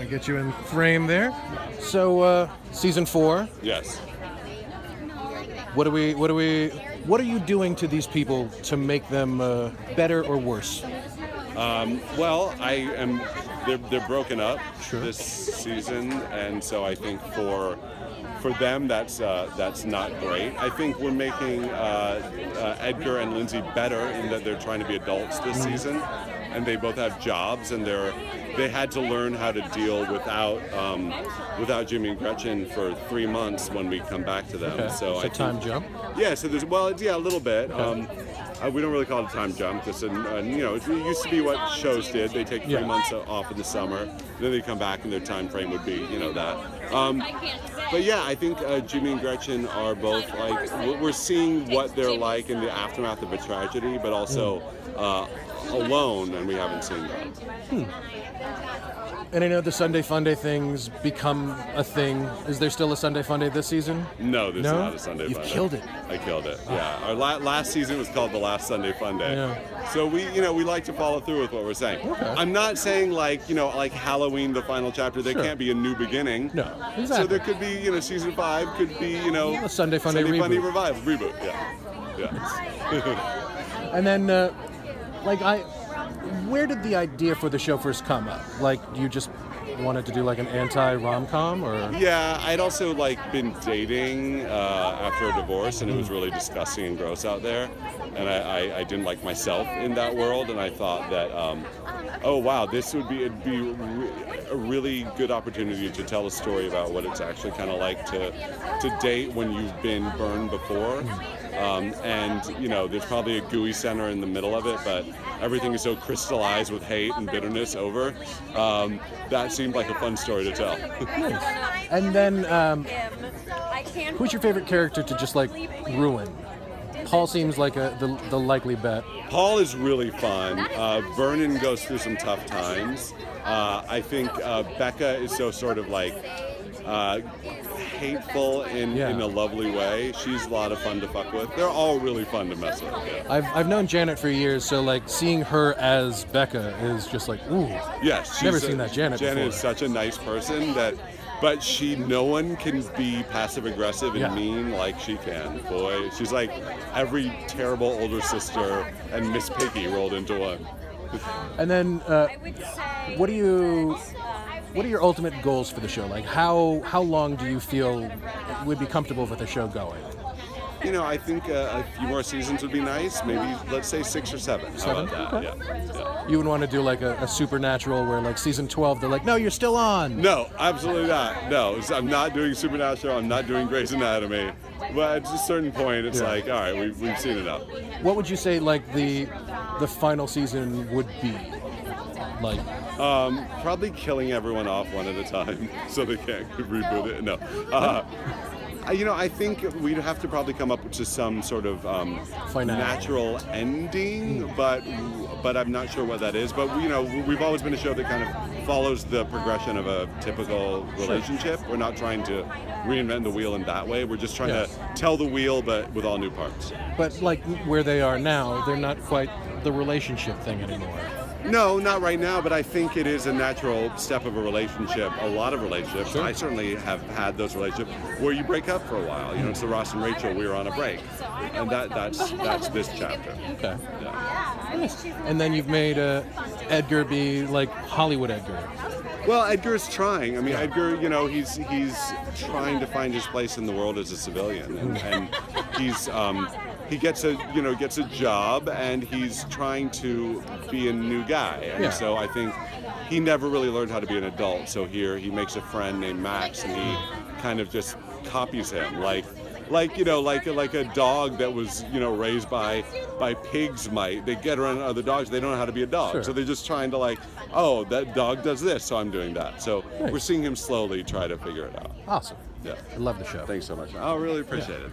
get you in frame there. So, season 4. Yes. What are you doing to these people to make them better or worse? Well, they're broken up Sure. this season, and so I think for them that's not great. I think we're making Edgar and Lindsay better in that they're trying to be adults this season, and they both have jobs, and they had to learn how to deal without Jimmy and Gretchen for 3 months when we come back to them. Okay. So It's a time jump. Yeah. So there's a little bit. Okay. We don't really call it a time jump. Just it used to be what shows did. They take 3 months off in the summer, then they come back, and their time frame would be that. But yeah, I think Jimmy and Gretchen are both like we're seeing what they're like in the aftermath of a tragedy, but also alone, and we haven't seen that. And I know the Sunday Funday thing's become a thing. Is there still a Sunday Funday this season? No, there's not a Sunday Funday. You've killed it. I killed it. Yeah, our last season was called the Last Sunday Funday. Yeah. So we like to follow through with what we're saying. Okay. I'm not saying like Halloween, the final chapter. There can't be a new beginning. No, exactly. So there could be season 5 could be a Sunday Funday Sunday reboot. Funday revival reboot. Yeah. And then where did the idea for the show first come up? Like, you just wanted to do like an anti-rom-com, or? Yeah, I'd also been dating after a divorce, and it was really disgusting and gross out there, and I didn't like myself in that world, and I thought that oh wow, it'd be a really good opportunity to tell a story about what it's actually kind of like to date when you've been burned before. And there's probably a gooey center in the middle of it, but everything is so crystallized with hate and bitterness over. That seemed like a fun story to tell. Nice. And then, who's your favorite character to just ruin? Paul seems like the likely bet. Paul is really fun. Vernon goes through some tough times. I think Becca is so sort of hateful in a lovely way. She's a lot of fun to fuck with. They're all really fun to mess with. Yeah. I've known Janet for years, so seeing her as Becca is just ooh. Yes, never seen that Janet before. Janet is such a nice person but no one can be passive aggressive and mean like she can. Boy, she's like every terrible older sister and Miss Piggy rolled into one. And then, what are your ultimate goals for the show? How long do you feel would be comfortable with the show going? I think a few more seasons would be nice. Maybe, let's say 6 or 7. How about that? Okay. Yeah. You would want to do a Supernatural where season 12 they're no, you're still on. No, absolutely not. No, I'm not doing Supernatural. I'm not doing Grey's Anatomy. But at a certain point, it's all right, we've seen enough. What would you say the final season would be? Probably killing everyone off one at a time so they can't reboot it. No. I think we'd have to probably come up to some sort of natural ending, but I'm not sure what that is. But we've always been a show that kind of follows the progression of a typical relationship. We're not trying to reinvent the wheel in that way. We're just trying to tell the wheel, but with all new parts. But where they are now, they're not quite the relationship thing anymore. No, not right now, but I think it is a natural step of a relationship. A lot of relationships. Sure. I certainly have had those relationships where you break up for a while. It's the Ross and Rachel, we were on a break. And that's this chapter. Okay. Yeah. Nice. And then you've made Edgar be Hollywood Edgar. Well, Edgar is trying. I mean, Edgar, he's trying to find his place in the world as a civilian, and he's he gets a job, and he's trying to be a new guy, and so I think he never really learned how to be an adult. So here he makes a friend named Max, and he kind of just copies him, like a dog that was raised by pigs might. They get around other dogs. They don't know how to be a dog, Sure. so they're just trying to oh, that dog does this, so I'm doing that. So we're seeing him slowly try to figure it out. Awesome. Yeah. I love the show. Thanks so much. I really appreciate it.